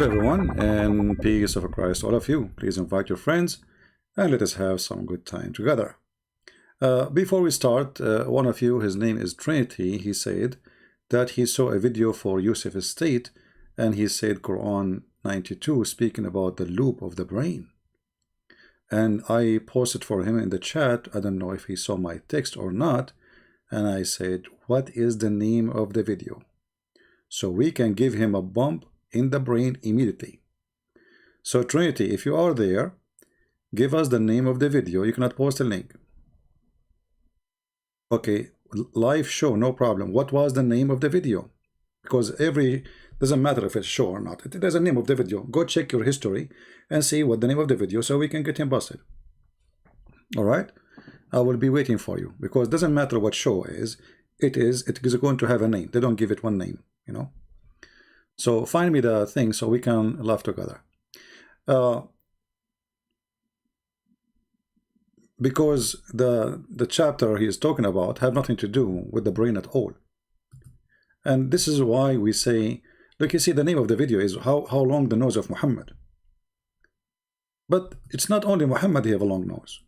Hello everyone, and peace of Christ all of you. Please invite your friends and let us have some good time together. Before we start, one of you, his name is Trinity, he said that he saw a video for Yusuf Estate and he said Quran 92 speaking about the loop of the brain. And I posted for him in the chat, I don't know if he saw my text or not, and I said, what is the name of the video? So we can give him a bump in the brain immediately. So Trinity, if you are there, give us the name of the video. You cannot post a link. Okay, live show, no problem. What was the name of the video? Because doesn't matter if it's show or not. There's a name of the video. Go check your history and see what the name of the video so we can get him busted. All right, I will be waiting for you because it doesn't matter what show is. It is going to have a name. They don't give it one name, you know. So find me the thing so we can laugh together. Because the chapter he is talking about have nothing to do with the brain at all. And this is why we say, look, you see, the name of the video is how long the nose of Muhammad. But it's not only Muhammad he have a long nose.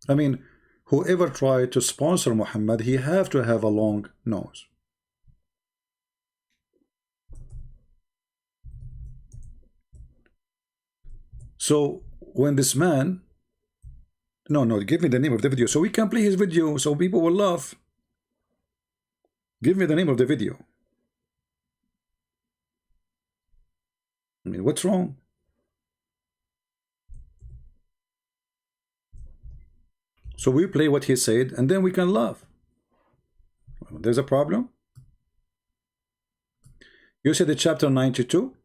I mean, whoever tried to sponsor Muhammad, he have to have a long nose. So when this man, no, give me the name of the video so we can play his video so people will laugh. Give me the name of the video. I mean, what's wrong? So we play what he said and then we can laugh. There's a problem. You said the chapter 92.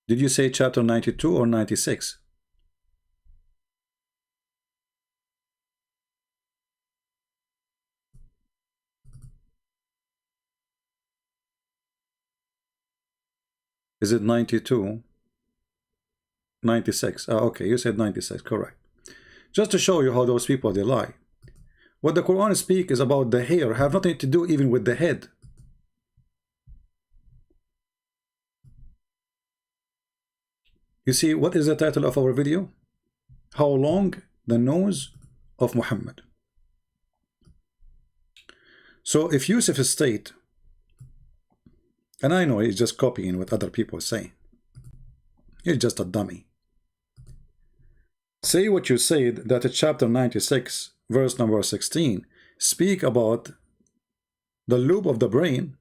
Did you say chapter 92 or 96? Is it 92? 96. Oh, okay, you said 96, correct. Just to show you how those people, they lie. What the Quran speaks is about the hair, have nothing to do even with the head. You see, what is the title of our video? How long the nose of Muhammad. So if Yusuf Estate, and I know he's just copying what other people are saying, he's just a dummy. Say what you said, that chapter 96 verse number 16 speak about the loop of the brain.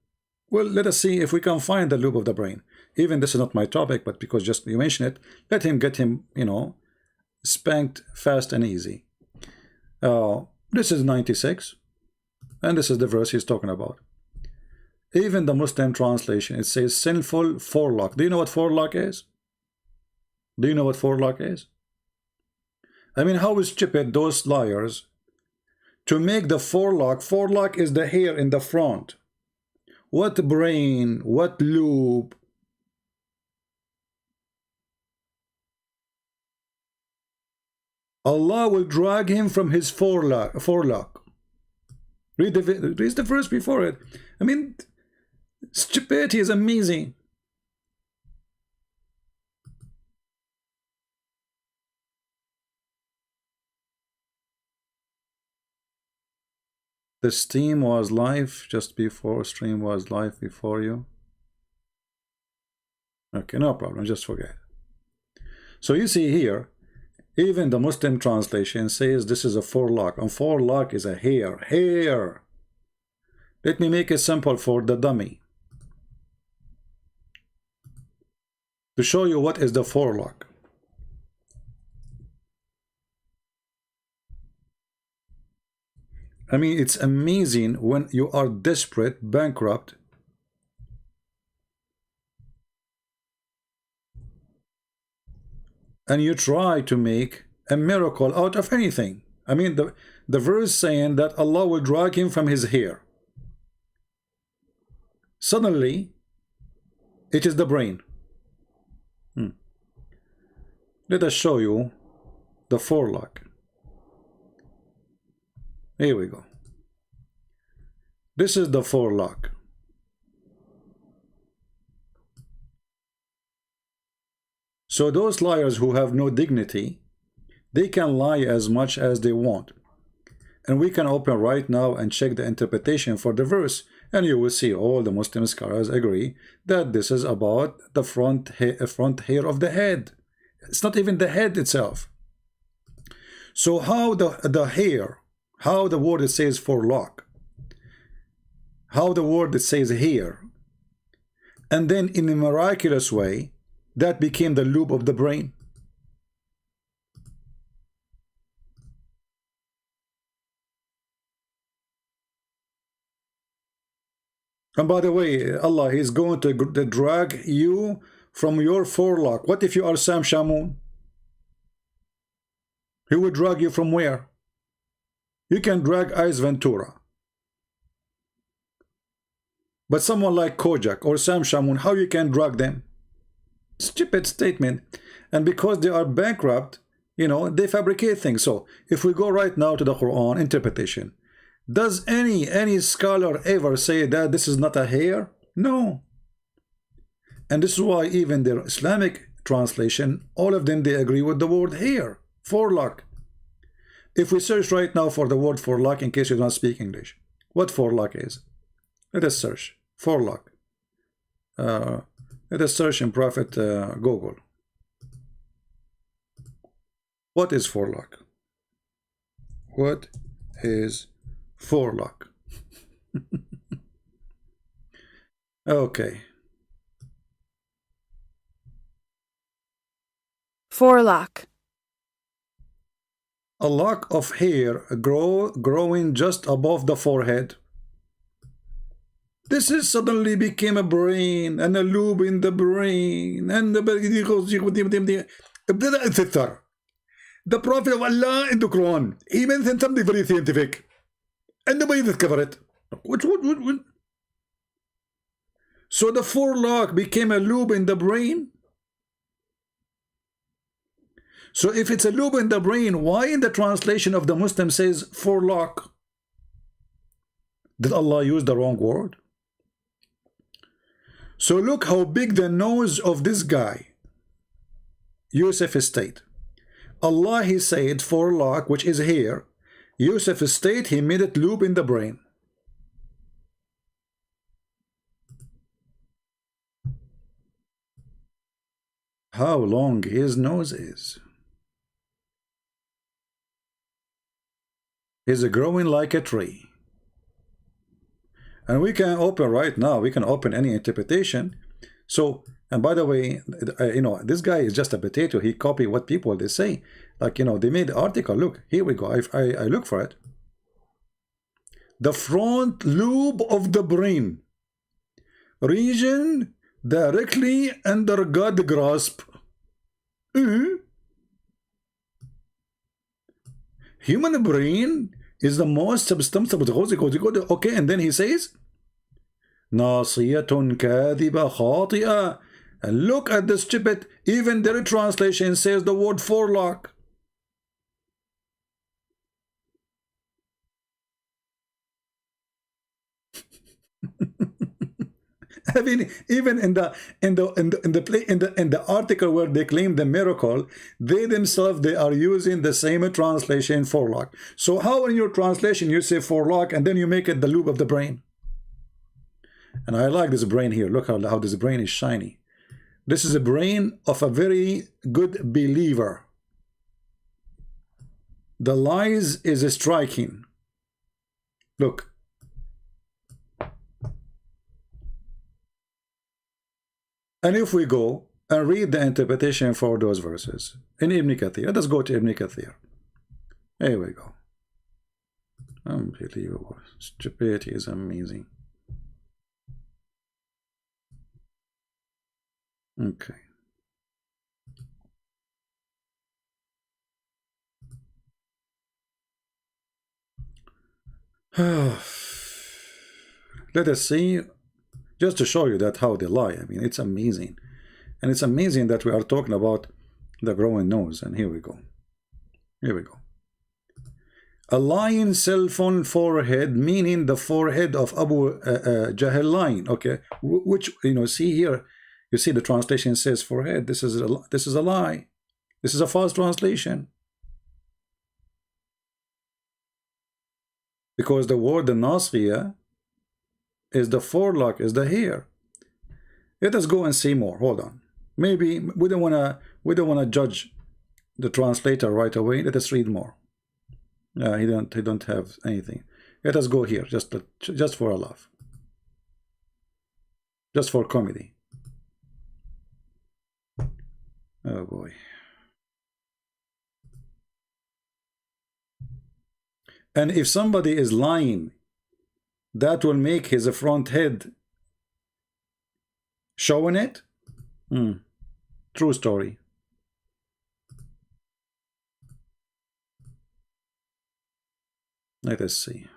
Well, let us see if we can find the loop of the brain. Even this is not my topic, but because just you mention it, let him get him, you know, spanked fast and easy. This is 96, and this is the verse he's talking about. Even the Muslim translation, it says sinful forelock. Do you know what forelock is? Do you know what forelock is? I mean, how stupid those liars to make the forelock is the hair in the front. What brain? What loop? Allah will drag him from his forelock. Read the verse before it. I mean, stupidity is amazing. The stream was live just before. Stream was live before you. Okay, no problem. Just forget. So you see here, even the Muslim translation says this is a forelock, and forelock is a hair. Hair. Let me make it simple for the dummy to show you what is the forelock. I mean, it's amazing when you are desperate, bankrupt, and you try to make a miracle out of anything. I mean, the verse saying that Allah will drag him from his hair. Suddenly, it is the brain. Let us show you the forelock. Here we go. This is the forelock. So those liars who have no dignity, they can lie as much as they want. And we can open right now and check the interpretation for the verse, and you will see all the Muslim scholars agree that this is about the front hair of the head. It's not even the head itself. So how the hair, how the word it says forelock, how the word it says hair, and then in a miraculous way that became the loop of the brain. And by the way, Allah is going to drag you from your forelock. What if you are Sam Shamoun? He will drag you from where? You can drag Ice Ventura. But someone like Kojak or Sam Shamoun, how you can drag them? Stupid statement. And because they are bankrupt, you know, they fabricate things. So if we go right now to the Quran interpretation, does any scholar ever say that this is not a hair? No. And this is why even their Islamic translation, all of them, they agree with the word hair, forelock. If we search right now for the word forelock, in case you don't speak English, what forelock is? Let us search forelock. Let us search in Prophet Google. What is forelock? What is forelock? Okay. Forelock. A lock of hair growing just above the forehead. This is suddenly became a brain and a loop in the brain and the Prophet of Allah in the Quran, he mentioned something very scientific and nobody discovered it. What? So the forelock became a loop in the brain. So if it's a loop in the brain, why in the translation of the Muslim says forelock? Did Allah use the wrong word? So look how big the nose of this guy, Yusuf state. Allah, he said forelock, which is here. Yusuf state, he made it loop in the brain. How long his nose is. He's growing like a tree. And we can open right now, we can open any interpretation. So, and by the way, you know, this guy is just a potato. He copied what people, they say. Like, you know, they made the article. Look, here we go. I look for it. The front lobe of the brain. Region directly under God grasp. Human brain is the most substantial. Okay, and then he says, ناصية كاذبة خاطئة. And look at the stupid, even their translation says the word forelock. I mean, even in the article where they claim the miracle, they themselves, they are using the same translation forelock. So how in your translation you say forelock and then you make it the loop of the brain? And I like this brain here. Look how this brain is shiny. This is a brain of a very good believer. The lies is striking. Look. And if we go and read the interpretation for those verses in Ibn Kathir, let us go to Ibn Kathir. Here we go. Unbelievable. Stupidity is amazing. Okay. Let us see, just to show you that how they lie. I mean, it's amazing. And it's amazing that we are talking about the growing nose. And here we go. Here we go. A lion cell phone forehead, meaning the forehead of Abu Jahl line. Okay, which, you know, see here, You see, the translation says forehead. This is a lie. This is a false translation. Because the word the nasiya is the forelock, is the hair. Let us go and see more. Hold on. Maybe we don't wanna judge the translator right away. Let us read more. He don't have anything. Let us go here, just for a laugh, just for comedy. Oh boy. And if somebody is lying, that will make his front head showing it. True story. Let us see.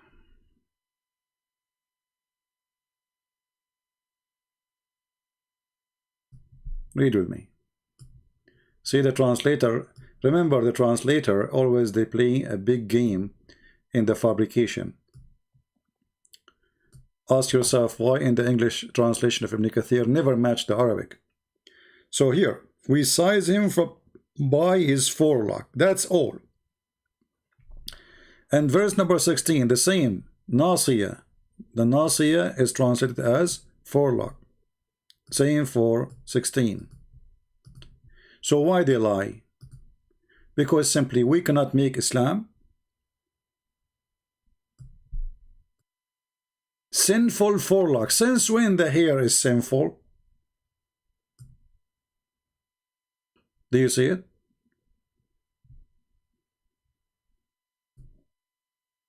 Read with me. See, the translator, remember the translator, always they play a big game in the fabrication. Ask yourself why in the English translation of Ibn Kathir never matched the Arabic. So here, we size him by his forelock. That's all. And verse number 16, the same, nasiya. The nasiya is translated as forelock. Same for 16. So why they lie? Because simply we cannot make Islam sinful forelock. Since when the hair is sinful? Do you see it?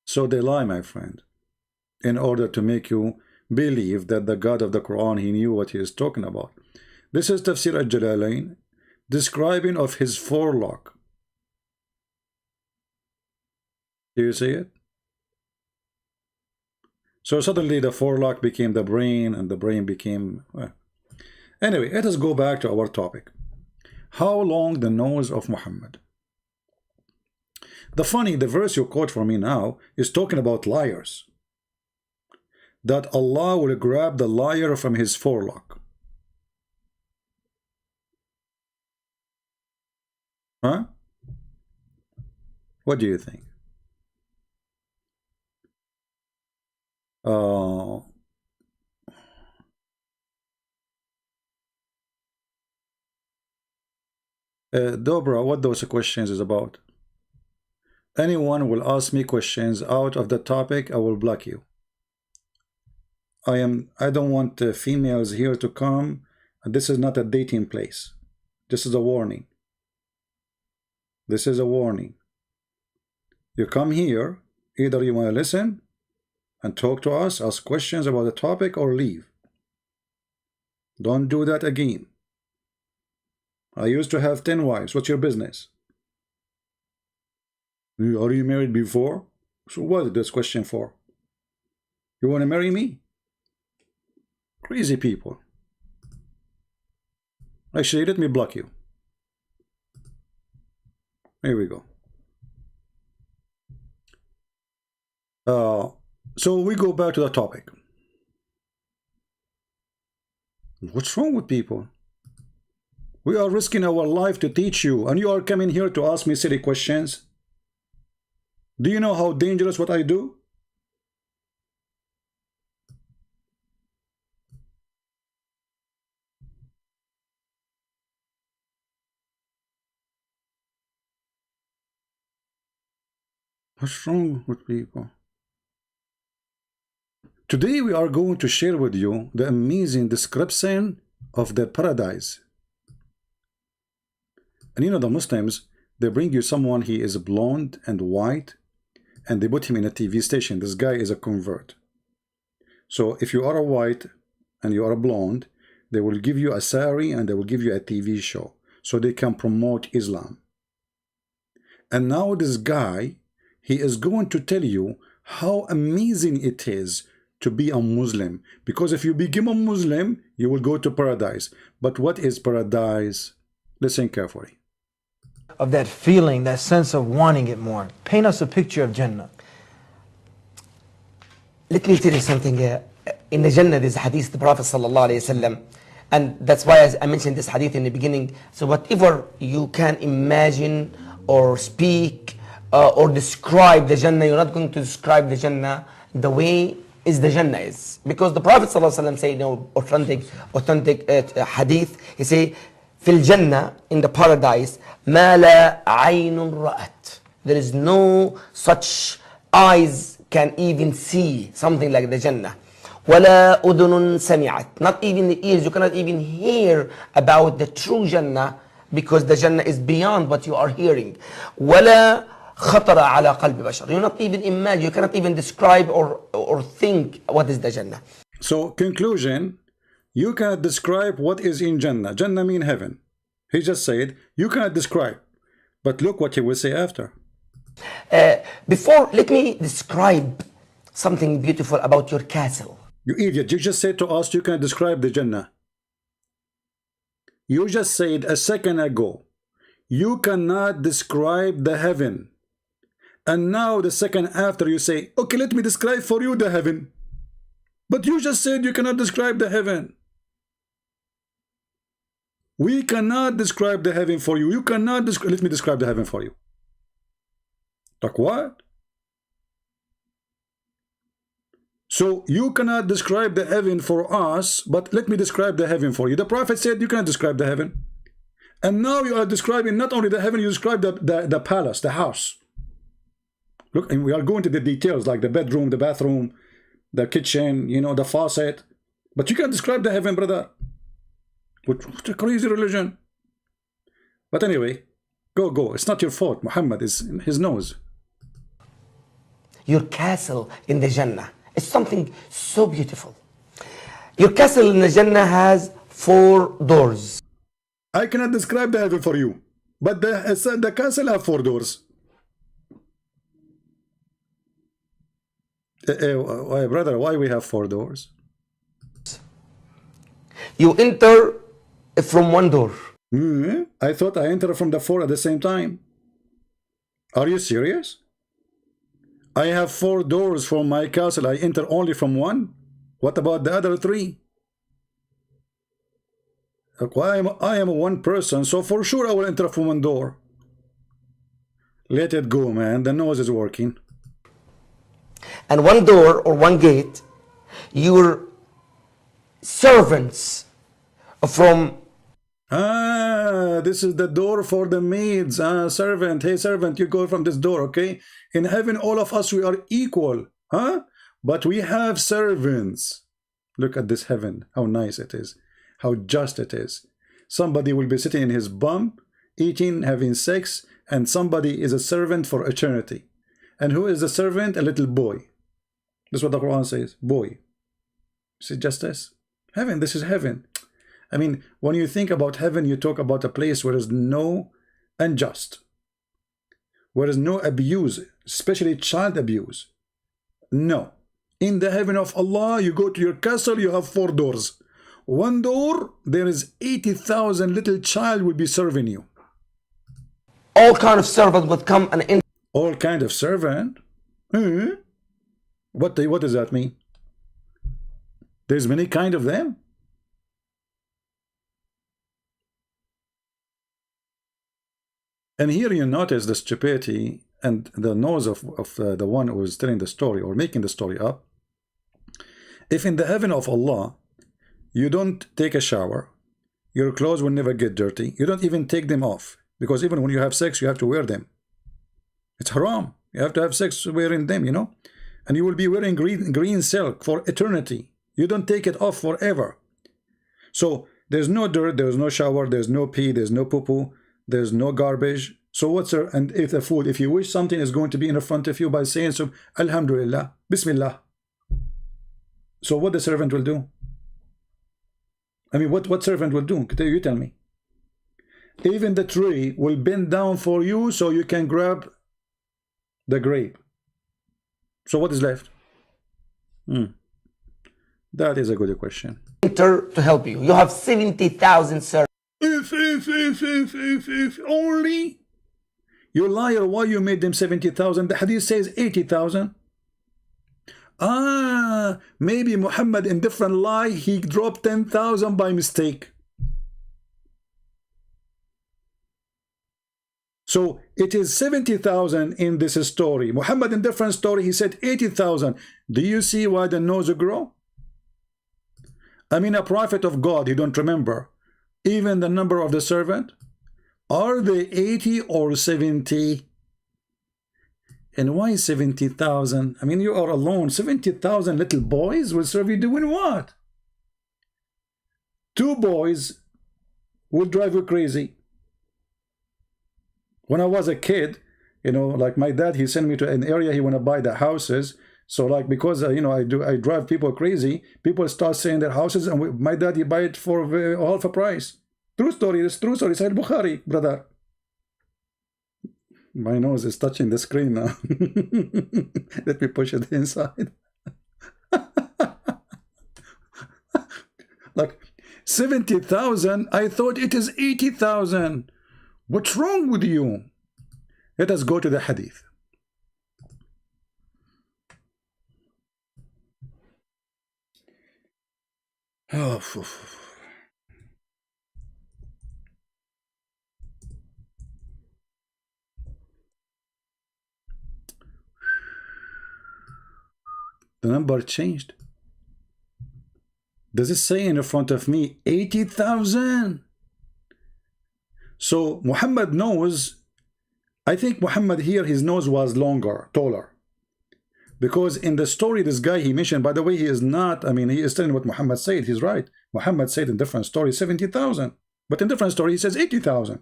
So they lie, my friend, in order to make you believe that the God of the Quran, he knew what he is talking about. This is Tafsir al-Jalalain, describing of his forelock. Do you see it? So suddenly the forelock became the brain, and the brain became... Well. Anyway, let us go back to our topic. How long the nose of Muhammad? The verse you quote for me now is talking about liars. That Allah will grab the liar from his forelock. Huh? What do you think? Dobra, what those questions is about? Anyone will ask me questions out of the topic, I will block you. I don't want females here to come. This is not a dating place. This is a warning. This is a warning. You come here, either you want to listen and talk to us, ask questions about the topic, or leave. Don't do that again. I used to have 10 wives. What's your business? Are you married before? So what is this question for? You want to marry me? Crazy people. Actually, let me block you. Here we go. So we go back to the topic. What's wrong with people? We are risking our life to teach you, and you are coming here to ask me silly questions. Do you know how dangerous what I do? What's wrong with people? Today we are going to share with you the amazing description of the paradise. And you know, the Muslims, they bring you someone, he is blonde and white, and they put him in a TV station. This guy is a convert. So if you are a white and you are a blonde, they will give you a sari and they will give you a TV show so they can promote Islam. And now this guy, he is going to tell you how amazing it is to be a Muslim, because if you become a Muslim, you will go to paradise. But what is paradise? Listen carefully. Of that feeling, that sense of wanting it more. Paint us a picture of Jannah. Let me tell you something. In the Jannah, there's a hadith, the Prophet sallallahu alayhi wasallam, And that's why I mentioned this hadith in the beginning. So whatever you can imagine or speak or describe the Jannah, you're not going to describe the Jannah the way is the Jannah is. Because the Prophet ﷺ said, authentic hadith, he say, fil Jannah, in the paradise, ma la aynun ra'at. There is no such eyes can even see something like the Jannah. وَلَا أُذُنٌ سَمِعَتْ. Not even the ears, you cannot even hear about the true Jannah, because the Jannah is beyond what you are hearing. وَلَا خَطَرَ عَلَى قَلْبِ بَشَرٍ. You not even imagine, you cannot even describe or think what is the Jannah. So, conclusion, you cannot describe what is in Jannah. Jannah mean heaven. He just said, you cannot describe. But look what he will say after. Before, let me describe something beautiful about your castle. You idiot, you just said to us you can describe the Jannah. You just said a second ago, you cannot describe the heaven. And now the second after you say, okay, let me describe for you the heaven. But you just said you cannot describe the heaven. We cannot describe the heaven for you. You cannot describe, let me describe the heaven for you. Like what? So you cannot describe the heaven for us, but let me describe the heaven for you. The Prophet said you cannot describe the heaven. And now you are describing not only the heaven, you describe the palace, the house. Look, and we are going to the details like the bedroom, the bathroom, the kitchen, you know, the faucet. But you can't describe the heaven, brother. What a crazy religion. But anyway, go. It's not your fault. Muhammad is his nose. Your castle in the Jannah. It's something so beautiful. Your castle in the Jannah has 4 doors. I cannot describe the heaven for you, but the castle have 4 doors. Brother, why we have 4 doors? You enter from one door. I thought I entered from the 4 at the same time. Are you serious? I have 4 doors from my castle. I enter only from one. What about the other 3? I am one person, so for sure I will enter from one door. Let it go, man. The nose is working. And one door or one gate, your servants from... This is the door for the maids. Servant, hey servant, you go from this door, okay? In heaven, all of us, we are equal, huh? But we have servants. Look at this heaven, how nice it is, how just it is. Somebody will be sitting in his bum, eating, having sex, and somebody is a servant for eternity. And who is the servant? A little boy. That's what the Quran says, boy. See justice? Heaven, this is heaven. I mean, when you think about heaven, you talk about a place where there's no unjust, where there's no abuse, especially child abuse. No. In the heaven of Allah, you go to your castle, you have 4 doors. One door, there is 80,000 little child will be serving you. All kind of servants would come and enter. All kind of servant? What does that mean? There's many kind of them. And here you notice the stupidity and the nose of the one who is telling the story or making the story up. If in the heaven of Allah, you don't take a shower, your clothes will never get dirty, you don't even take them off, because even when you have sex, you have to wear them. It's haram. You have to have sex wearing them, you know. And you will be wearing green silk for eternity. You don't take it off forever. So there's no dirt, there's no shower, there's no pee, there's no poo-poo, there's no garbage. So what's there? And if the food, if you wish something is going to be in front of you by saying so, Alhamdulillah, Bismillah. So what the servant will do? I mean, what servant will do? You tell me. Even the tree will bend down for you so you can grab the grape. So what is left? That is a good question. To help you. You have 70,000 servants. If only. You liar, why you made them 70,000? The hadith says 80,000. Ah, maybe Muhammad in different lie, he dropped 10,000 by mistake. So it is 70,000 in this story. Muhammad in different story, he said 80,000. Do you see why the nose grow? I mean, a prophet of God, you don't remember. Even the number of the servant, are they 80 or 70? And why 70,000? I mean, you are alone. 70,000 little boys will serve you doing what? 2 boys will drive you crazy. When I was a kid, you know, like my dad, he sent me to an area he want to buy the houses. So like, because you know, I drive people crazy, people start saying their houses, and my dad, he buy it for half a price. True story. It's true story. Sahih Bukhari, brother. My nose is touching the screen now. Let me push it inside. Like 70,000, I thought it is 80,000. What's wrong with you? Let us go to the hadith. Oh, the number changed. Does it say in front of me 80,000? So Muhammad knows, I think Muhammad here, his nose was longer, taller. Because in the story, this guy he mentioned, by the way, he is not, I mean, he is telling what Muhammad said. He's right. Muhammad said in different stories 70,000. But in different story, he says 80,000.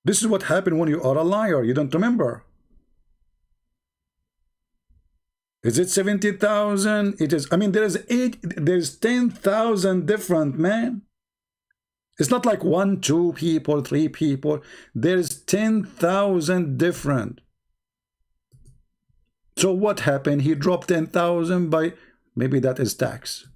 This is what happened when you are a liar. You don't remember. Is it 70,000? It is. I mean, there's 10,000 different men. It's not like 1, 2 people, 3 people. There's 10,000 different. So what happened? He dropped 10,000 by, maybe that is tax.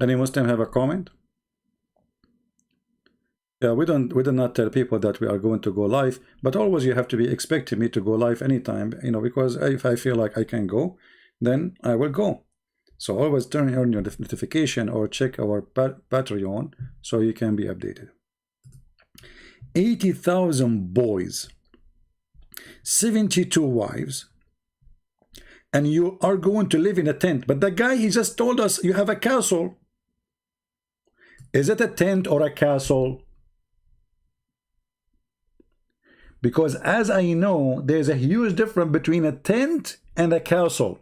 Any Muslim have a comment? Yeah, we do not tell people that we are going to go live, but always you have to be expecting me to go live anytime, you know, because if I feel like I can go, then I will go. So always turn on your notification or check our Patreon so you can be updated. 80,000 boys, 72 wives, and you are going to live in a tent. But the guy, he just told us you have a castle. Is it a tent or a castle? Because as I know, there's a huge difference between a tent and a castle.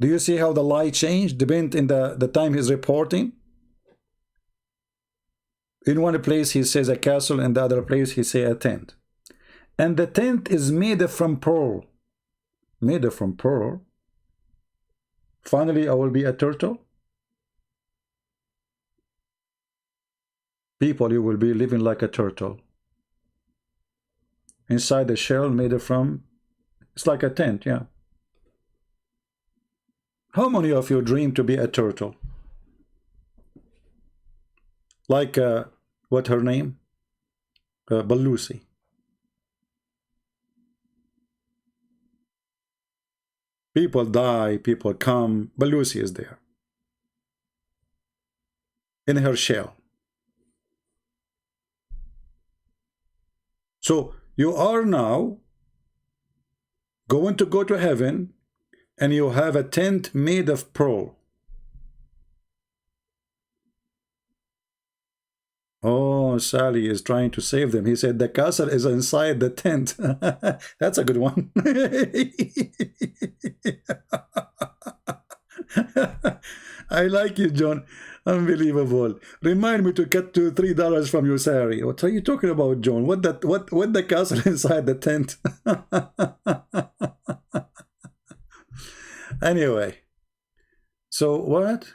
Do you see how the light changed depending in the time he's reporting? In one place he says a castle, in the other place he says a tent. And the tent is made from pearl. Made from pearl. Finally, I will be a turtle. People, you will be living like a turtle. Inside the shell made from, it's like a tent, yeah. How many of you dream to be a turtle? Like, what her name? Balusi. People die, people come. Balusi is there. In her shell. So you are now going to go to heaven and you have a tent made of pearl. Oh, Sally is trying to save them. He said the castle is inside the tent. That's a good one. I like you, John. Unbelievable. Remind me to cut to $3 from your salary. What are you talking about, John? What the castle inside the tent? Anyway. So what?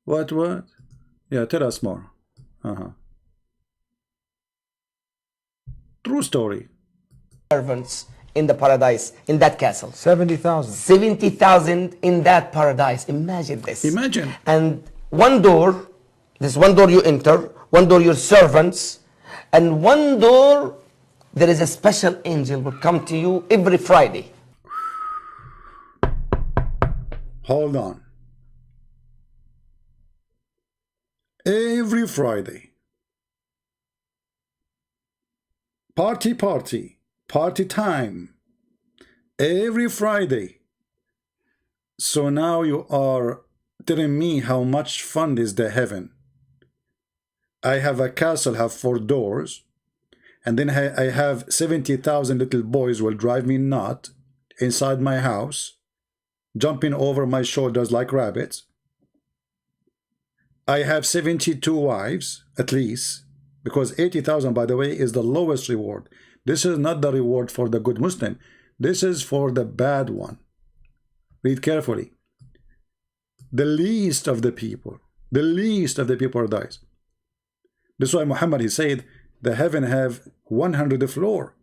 What? Yeah, tell us more. True story. servants in the paradise, in that castle. 70,000. 70,000 in that paradise. Imagine this. Imagine. And one door, this one door you enter, one door your servants, and one door there is a special angel will come to you every Friday. Hold on. Every Friday. Party time. Every Friday. So now you are telling me how much fun is the heaven. I have a castle, have 4 doors, and then I have 70,000 little boys will drive me nuts inside my house, jumping over my shoulders like rabbits. I have 72 wives, at least, because 80,000, by the way, is the lowest reward. This is not the reward for the good Muslim. This is for the bad one. Read carefully. The least of the people dies. This is why Muhammad, he said, the heaven have 100 floor.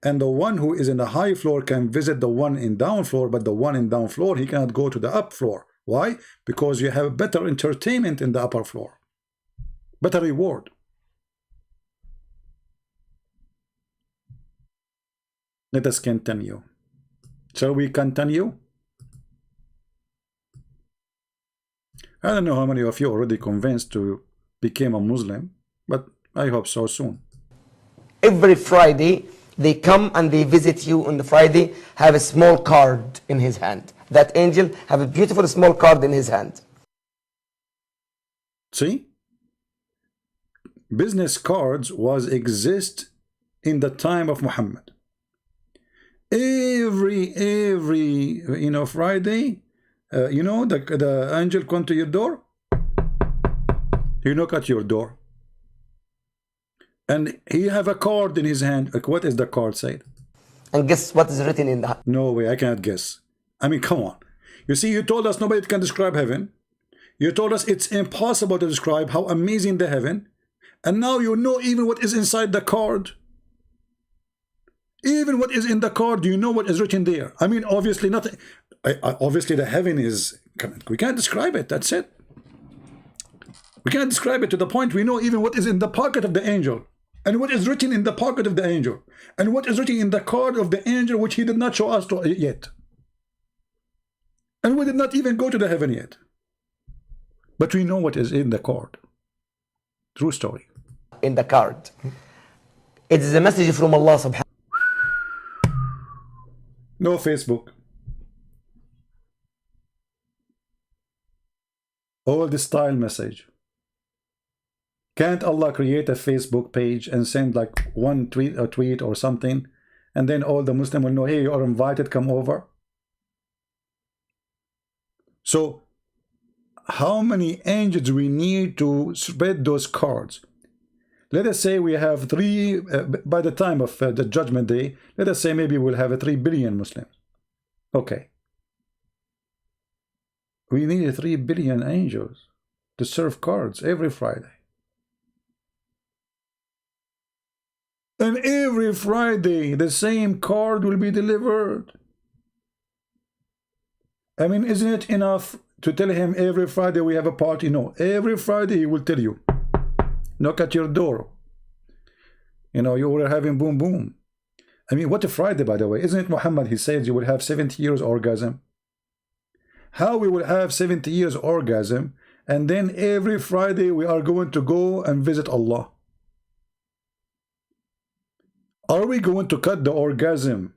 And the one who is in the high floor can visit the one in down floor, but the one in down floor, he cannot go to the up floor. Why? Because you have better entertainment in the upper floor. Better reward. Let us continue. Shall we continue? I don't know how many of you are already convinced to become a Muslim, but I hope so soon. Every Friday, they come and they visit you on the Friday, have a small card in his hand. That angel have a beautiful small card in his hand. See? Business cards was exist in the time of Muhammad. Every Friday, the angel come to your door. He knock at your door. And he have a card in his hand. Like, what is the card said? And guess what is written in the... No way, I cannot guess. I mean, come on. You see, you told us nobody can describe heaven. You told us it's impossible to describe how amazing the heaven. And now you know even what is inside the card. Even what is in the card, you know what is written there. I mean, obviously nothing. Obviously the heaven is... We can't describe it, that's it. We can't describe it to the point we know even what is in the pocket of the angel. And what is written in the pocket of the angel. And what is written in the card of the angel, which he did not show us yet. And we did not even go to the heaven yet. But we know what is in the card. True story. In the card. It is a message from Allah subhanahu. No Facebook. All the style message. Can't Allah create a Facebook page and send like one tweet or something, and then all the Muslim will know, hey, you are invited, come over? So how many angels we need to spread those cards? Let us say we have 3, by the time of the judgment day, let us say maybe we'll have 3 billion Muslims. Okay. We need 3 billion angels to serve cards every Friday. And every Friday, the same card will be delivered. I mean, isn't it enough to tell him every Friday we have a party? No, every Friday he will tell you. Knock at your door. You know, you were having boom boom. I mean, what a Friday, by the way. Isn't it Muhammad? He says you will have 70 years orgasm. How we will have 70 years orgasm, and then every Friday we are going to go and visit Allah. Are we going to cut the orgasm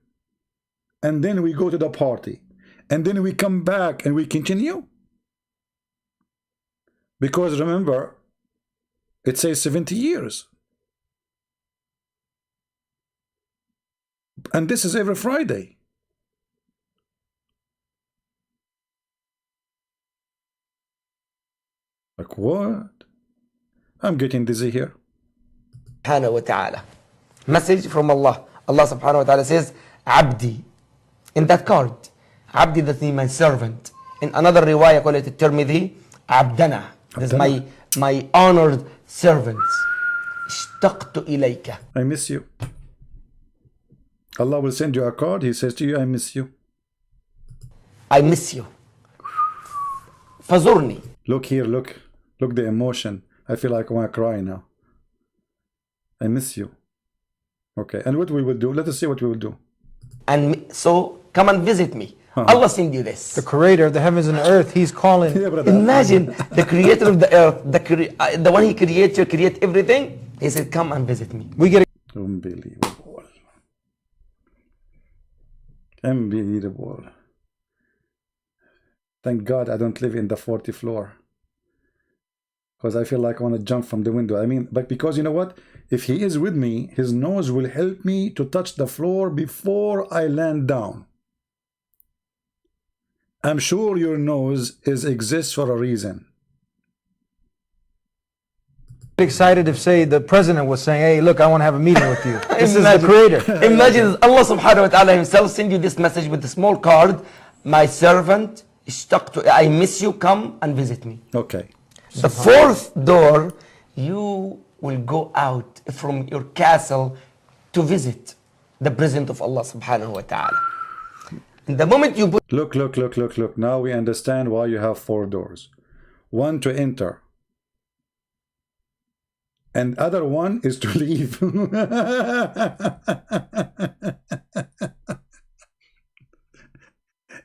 and then we go to the party and then we come back and we continue? Because remember, it says 70 years. And this is every Friday. Like what? I'm getting dizzy here. Subhanahu wa ta'ala. Message from Allah. Allah subhanahu wa ta'ala says, Abdi. In that card, Abdi, that means my servant. In another riwayah, call it Tirmidhi, Abdana. This is my honored servants. اشتقت إليك. I miss you. Allah will send you a card. He says to you, I miss you. I miss you. فزرني. Look here, look the emotion. I feel like I want to cry now. I miss you. Okay, and what we will do? Let us see what we will do. And so come and visit me. Allah send you this. The creator of the heavens and the earth, he's calling. Yeah, brother. Imagine the creator of the earth, the one he creates, you create everything. He said, come and visit me. We get Unbelievable. Unbelievable. Thank God I don't live in the 40th floor. Because I feel like I want to jump from the window. I mean, but because you know what? If he is with me, his nose will help me to touch the floor before I land down. I'm sure your nose exists for a reason. excited if, say, the president was saying, hey, look, I want to have a meeting with you. This is the creator. Imagine Allah subhanahu wa ta'ala himself send you this message with a small card. My servant, I miss you, come and visit me. Okay. The fourth door, you will go out from your castle to visit the presence of Allah subhanahu wa ta'ala. And the moment you put... Look. Now we understand why you have 4 doors. One to enter. And other one is to leave.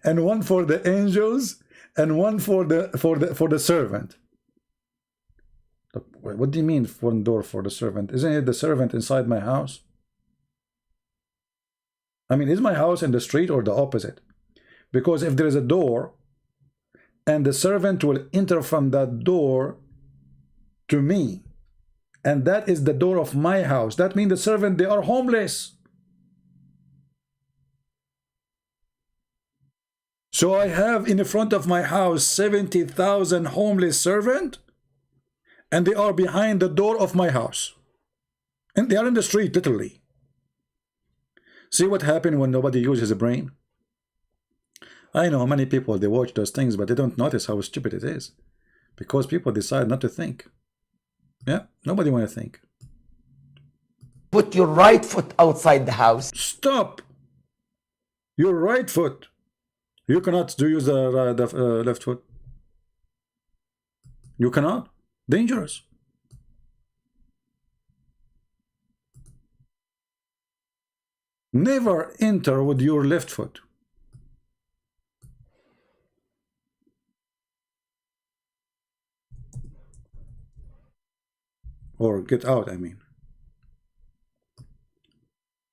And one for the angels and one for the servant. What do you mean one door for the servant? Isn't it the servant inside my house? I mean, is my house in the street or the opposite? Because if there is a door and the servant will enter from that door to me, and that is the door of my house, that means the servant, they are homeless. So I have in the front of my house 70,000 homeless servants, and they are behind the door of my house. And they are in the street, literally. See what happened when nobody uses a brain? I know many people, they watch those things, but they don't notice how stupid it is. Because people decide not to think. Yeah, nobody want to think. Put your right foot outside the house. Stop! Your right foot. You cannot use the left foot. You cannot. Dangerous. Never enter with your left foot. Or get out, I mean.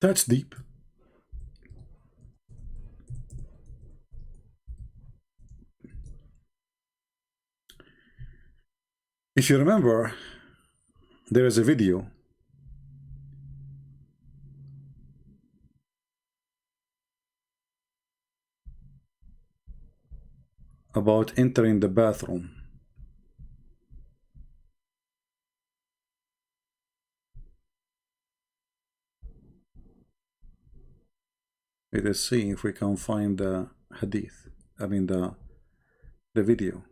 That's deep. If you remember, there is a video about entering the bathroom. Let us see if we can find the hadith. I mean the video.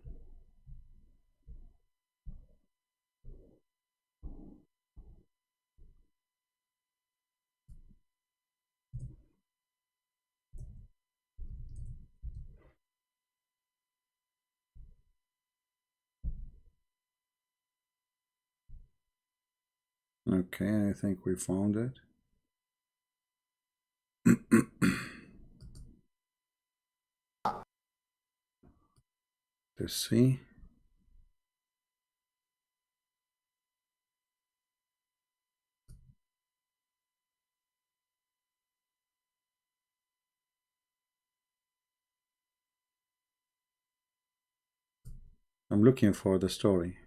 Okay, I think we found it. Let's see. I'm looking for the story.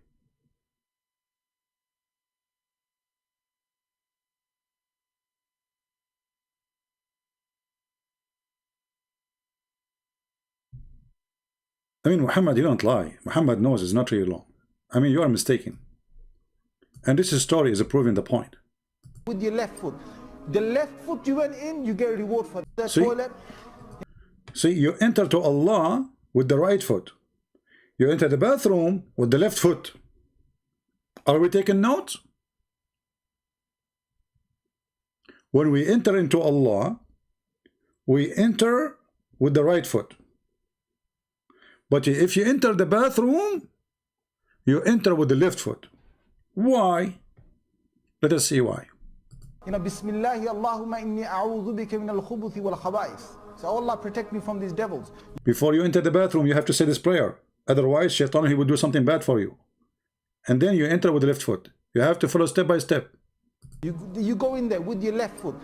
I mean, Muhammad, you don't lie. Muhammad knows it's not really long. I mean, you are mistaken. And this story is proving the point. With your left foot. The left foot you went in, you get a reward for that. Toilet. See, you enter to Allah with the right foot. You enter the bathroom with the left foot. Are we taking notes? When we enter into Allah, we enter with the right foot. But if you enter the bathroom, you enter with the left foot. Why? Let us see why. You know, Bismillahi Allahumma inni a'udhu bika min al-khubuthi wal khaba'ith. So Allah protect me from these devils. Before you enter the bathroom, you have to say this prayer. Otherwise, Shaitan, he will do something bad for you. And then you enter with the left foot. You have to follow step by step. You go in there with your left foot.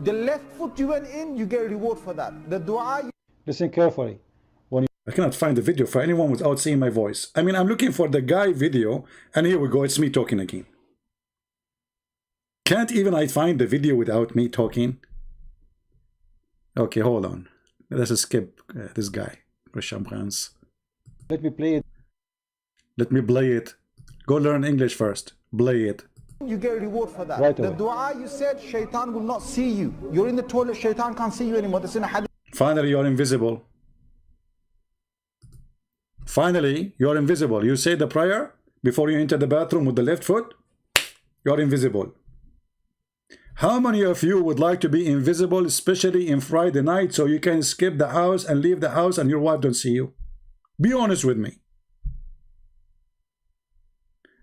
The left foot you went in, you get a reward for that. The dua. Listen carefully. I cannot find the video for anyone without seeing my voice. I mean, I'm looking for the guy video, and here we go. It's me talking again. Can't even I find the video without me talking? Okay, hold on. Let's skip this guy. Let me play it. Let me play it. Go learn English first. Play it. You get a reward for that. Right the away. dua you said, Shaitan will not see you. You're in the toilet, Shaitan can't see you anymore. That's in a hadith. Finally, you're invisible. Finally, you're invisible. You say the prayer before you enter the bathroom with the left foot, you're invisible. How many of you would like to be invisible, especially in Friday night, so you can skip the house and leave the house and your wife don't see you? Be honest with me.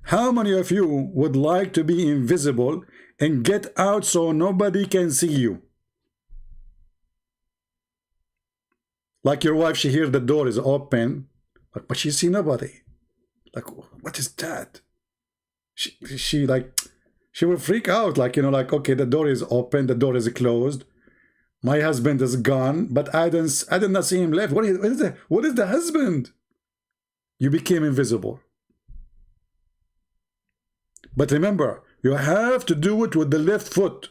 How many of you would like to be invisible and get out so nobody can see you? Like your wife, she hears the door is open, but she see nobody. Like, what is that? She will freak out, like, you know, like, okay, the door is open, the door is closed, my husband is gone, but I did not see him left. What is the husband? You became invisible. But remember, you have to do it with the left foot.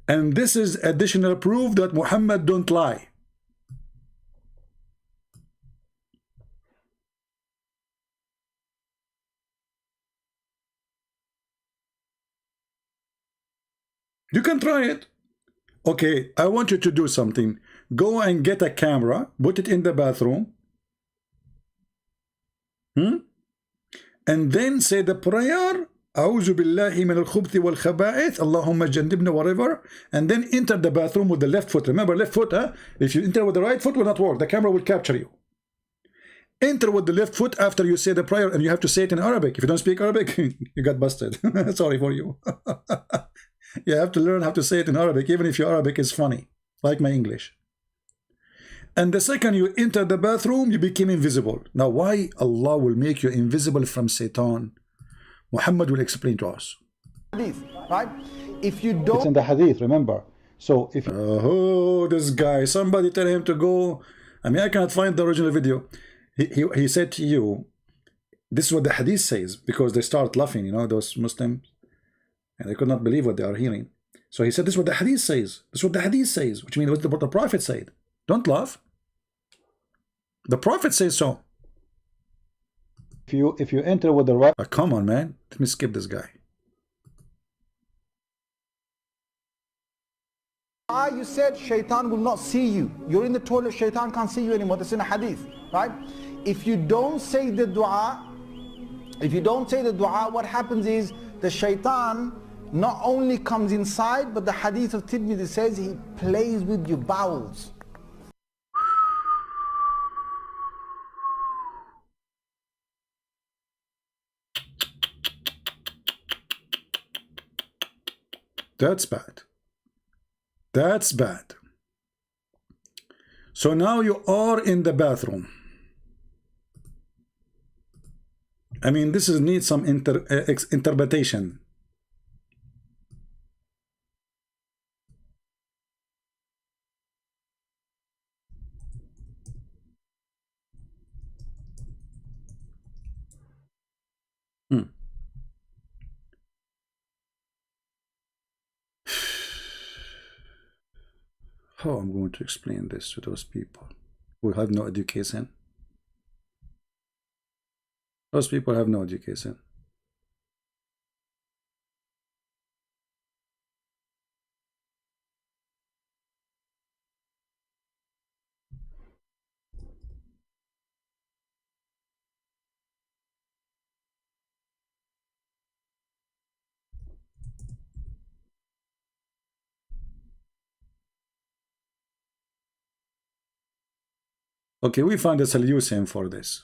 And this is additional proof that Muhammad don't lie. You can try it. Okay, I want you to do something. Go and get a camera, put it in the bathroom. And then say the prayer, أعوذ بالله من الخبث والخبائث اللهم جنبنا, whatever, and then enter the bathroom with the left foot. Remember, left foot, huh? If you enter with the right foot, will not work. The camera will capture you. Enter with the left foot after you say the prayer, and you have to say it in Arabic. If you don't speak Arabic, you got busted. Sorry for you. You have to learn how to say it in Arabic, even if your Arabic is funny, like my English. And the second you enter the bathroom, you became invisible. Now, why Allah will make you invisible from Satan? Muhammad will explain to us. Hadith, right? If you It's don't. in the hadith, remember. So if Oh, this guy, somebody tell him to go. I mean, I cannot find the original video. He said to you, this is what the hadith says, because they start laughing, you know, those Muslims, and they could not believe what they are hearing. So he said, this is what the hadith says. This is what the hadith says, which means what the Prophet said. Don't laugh. The Prophet says so. if you enter with the right, Come on, man. Let me skip this guy. You said Shaitan will not see you. You're in the toilet, Shaitan can't see you anymore. That's in a hadith, right? If you don't say the dua, what happens is the Shaitan not only comes inside, but the hadith of Tirmidhi says he plays with your bowels. That's bad. That's bad. So now you are in the bathroom. I mean, this needs some interpretation. How I'm going to explain this to those people who have no education? Those people have no education. Okay, we find a solution for this.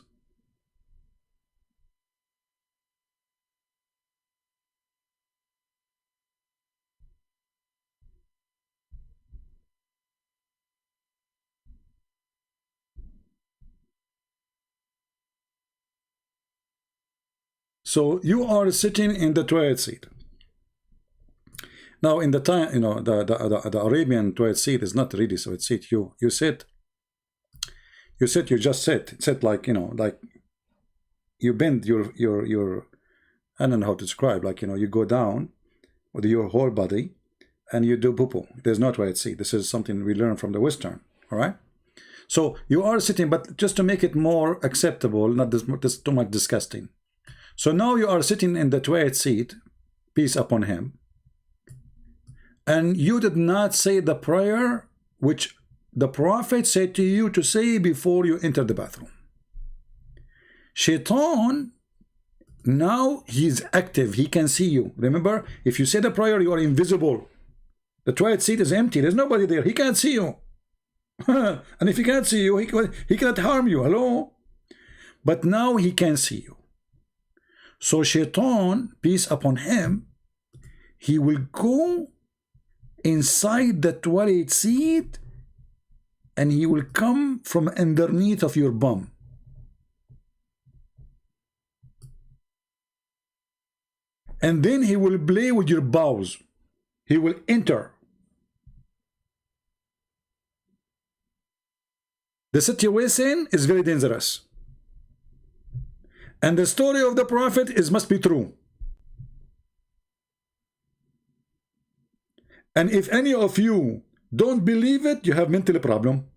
So you are sitting in the toilet seat. Now, in the time, you know, the Arabian toilet seat is not really toilet seat. You sit. You just sit like, you know, like you bend your I don't know how to describe, like, you know, you go down with your whole body and you do poo-poo. There's no toilet seat. This is something we learn from the Western. All right. So you are sitting, but just to make it more acceptable, not this too much disgusting. So now you are sitting in the toilet seat, peace upon him, and you did not say the prayer which the Prophet said to you to say before you enter the bathroom. Shaitan, now he's active, he can see you. Remember, if you say the prayer, you are invisible. The toilet seat is empty, there's nobody there, he can't see you. And if he can't see you, he cannot harm you. Hello? But now he can see you. So Shaitan, peace upon him, he will go inside the toilet seat and he will come from underneath of your bum. And then he will play with your bowels. He will enter. The situation is very dangerous. And the story of the Prophet must be true. And if any of you don't believe it, you have mental problem.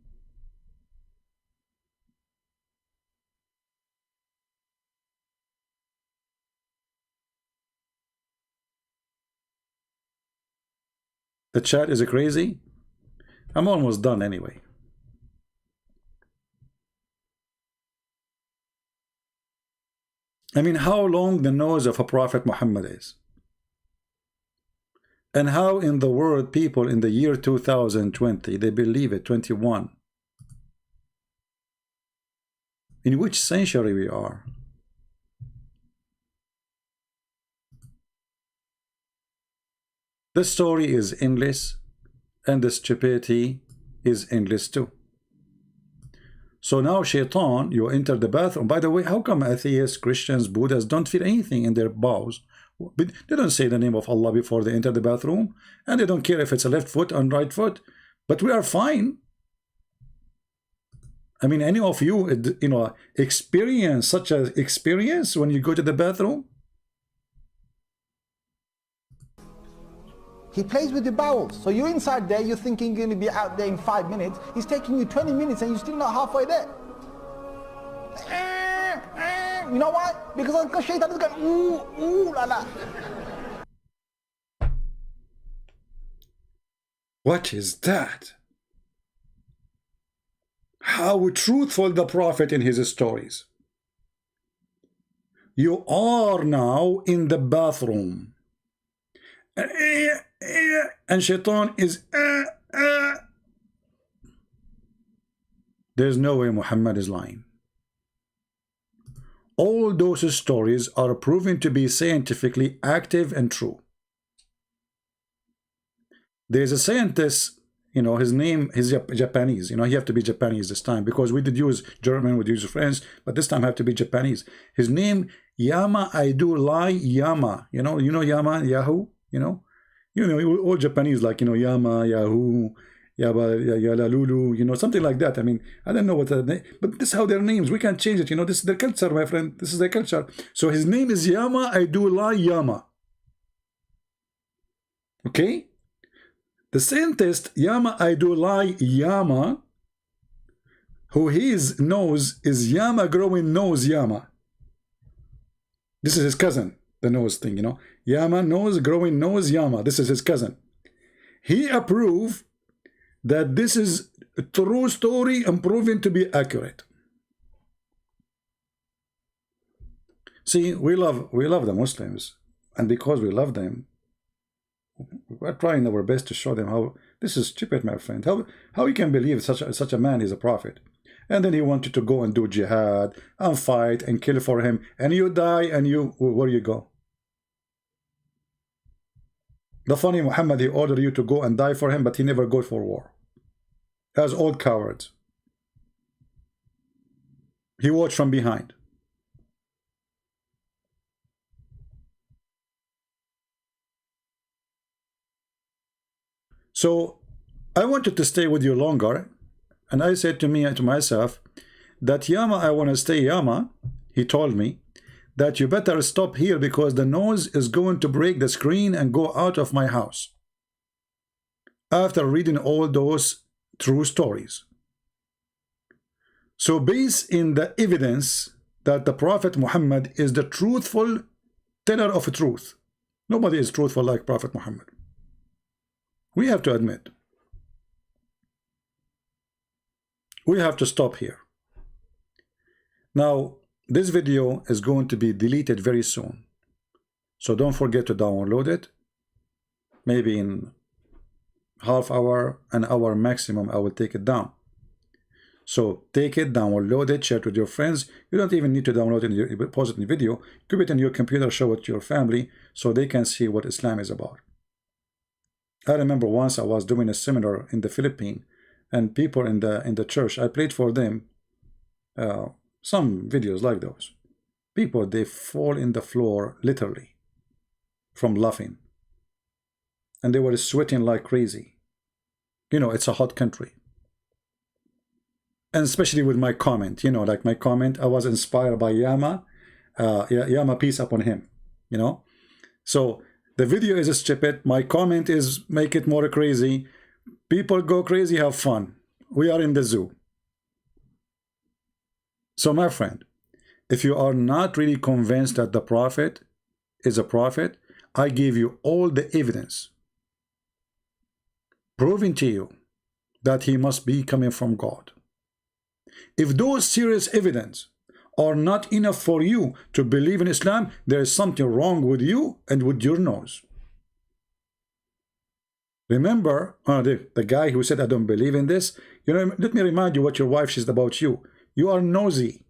The chat is crazy. I'm almost done anyway. I mean, how long the nose of a Prophet Muhammad is. And how in the world people in the year 2020, they believe it, 21. In which century we are? The story is endless, and the stupidity is endless too. So now Shaitan, you enter the bathroom. By the way, how come atheists, Christians, Buddhists don't feel anything in their bowels? They don't say the name of Allah before they enter the bathroom, and they don't care if it's a left foot or right foot, but we are fine. I mean, any of you, you know, experience such an experience when you go to the bathroom? He plays with the bowels. So you're inside there, you're thinking you're going to be out there in 5 minutes. He's taking you 20 minutes and you're still not halfway there. You know why? Because Uncle Shaitan is going, ooh, la la. What is that? How truthful the Prophet in his stories. You are now in the bathroom. And Shaitan is There's no way Muhammad is lying. All those stories are proven to be scientifically active and true. There's a scientist, you know, his name is Japanese. You know, you have to be Japanese this time because we did use German, we did use French, but this time I have to be Japanese. His name, Yama I do lie Yama. You know Yama, Yahoo, you know, all Japanese, like, you know, Yama, Yahoo, Yala Lulu, you know, something like that. I mean, I don't know what the name, but this is how their names, we can't change it, you know, this is their culture, my friend, this is their culture. So his name is Yama I do lie Yama. Okay? The scientist Yama I do lie Yama, who his nose is Yama growing nose Yama. This is his cousin, the nose thing, you know. Yama nose growing nose Yama. This is his cousin. He approved that this is a true story and proven to be accurate. See, we love the Muslims, and because we love them, we're trying our best to show them how this is stupid, my friend. How you can believe such a man is a prophet. And then he wanted to go and do jihad and fight and kill for him. And you die, and you, where you go? The funny Muhammad, he ordered you to go and die for him, but he never go for war. As old cowards. He watched from behind. So I wanted to stay with you longer, and I said to myself that Yama, I want to stay. Yama, he told me that you better stop here because the noise is going to break the screen and go out of my house. After reading all those true stories. So based in the evidence that the Prophet Muhammad is the truthful teller of truth. Nobody is truthful like Prophet Muhammad. We have to admit. We have to stop here. Now, this video is going to be deleted very soon. So don't forget to download it. Maybe in half hour, an hour maximum, I will take it down. So take it, download it, share it with your friends. You don't even need to download it, pause it in the video. Keep it in your computer, show it to your family so they can see what Islam is about. I remember once I was doing a seminar in the Philippines, and people in the church, I played for them some videos like those. People, they fall in the floor literally from laughing, and they were sweating like crazy. You know, it's a hot country. And especially with my comment, you know, like my comment, I was inspired by Yama. Yama, peace upon him, you know. So the video is stupid. My comment is make it more crazy. People go crazy, have fun. We are in the zoo. So my friend, if you are not really convinced that the Prophet is a prophet, I give you all the evidence proving to you that he must be coming from God. If those serious evidence are not enough for you to believe in Islam, there is something wrong with you and with your nose. Remember, the guy who said, I don't believe in this, you know, let me remind you what your wife says about you. You are nosy.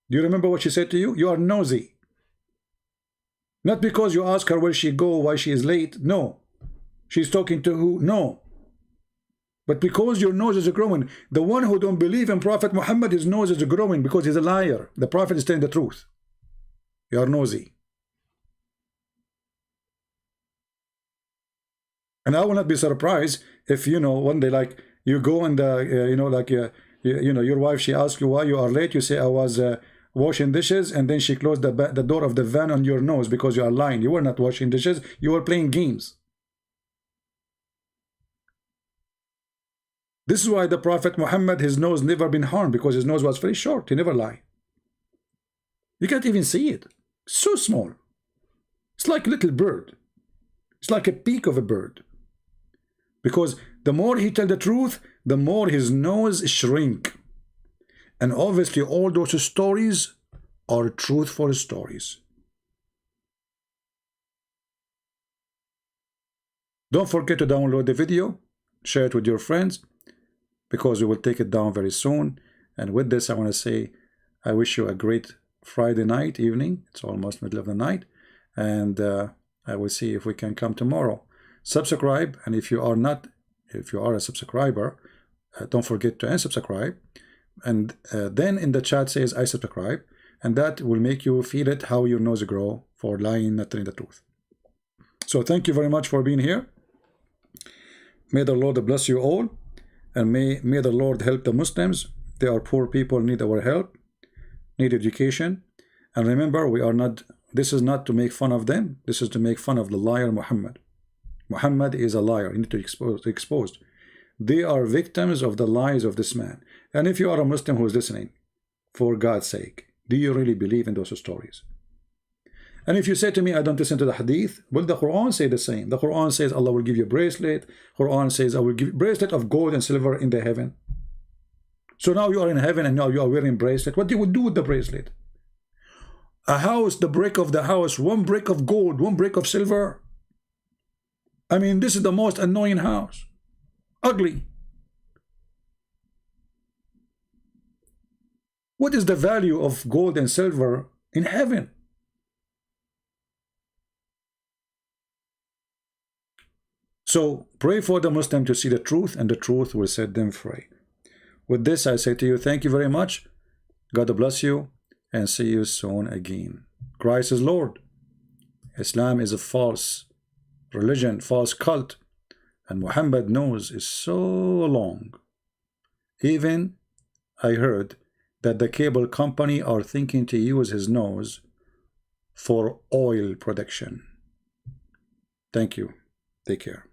Do you remember what she said to you? You are nosy. Not because you ask her where she go, why she is late. No. She's talking to who? No. But because your nose is growing. The one who don't believe in Prophet Muhammad, his nose is growing because he's a liar. The Prophet is telling the truth. You are nosy. And I will not be surprised if, you know, one day, like, you go and, you know, like, you know, your wife, she asks you why you are late. You say, I was washing dishes, and then she closed the door of the van on your nose because you are lying. You were not washing dishes. You were playing games. This is why the Prophet Muhammad, his nose never been harmed, because his nose was very short. He never lied. You can't even see it. So small. It's like a little bird. It's like a peak of a bird. Because the more he tell the truth, the more his nose shrink. And obviously all those stories are truthful stories. Don't forget to download the video, share it with your friends, because we will take it down very soon. And with this, I want to say, I wish you a great Friday night, evening. It's almost middle of the night. And I will see if we can come tomorrow. Subscribe, and if you are a subscriber, don't forget to unsubscribe. And then in the chat says I subscribe, and that will make you feel it how your nose grow for lying, not telling the truth. So thank you very much for being here. May the Lord bless you all, and may the Lord help the Muslims. They are poor people, need our help, need education. And remember, we are not, this is not to make fun of them. This is to make fun of the liar Muhammad. Muhammad is a liar. You need to expose. They are victims of the lies of this man. And if you are a Muslim who is listening, for God's sake, do you really believe in those stories? And if you say to me, I don't listen to the hadith, well, the Quran says the same. The Quran says Allah will give you a bracelet. Quran says I will give you a bracelet of gold and silver in the heaven. So now you are in heaven and now you are wearing bracelet. What do you do with the bracelet? A house, the brick of the house, one brick of gold, one brick of silver. I mean, this is the most annoying house. Ugly. What is the value of gold and silver in heaven? So pray for the Muslim to see the truth, and the truth will set them free. With this, I say to you, thank you very much. God bless you, and see you soon again. Christ is Lord. Islam is a false religion, false cult, and Muhammad nose is so long. Even I heard that the cable company are thinking to use his nose for oil production. Thank you. Take care.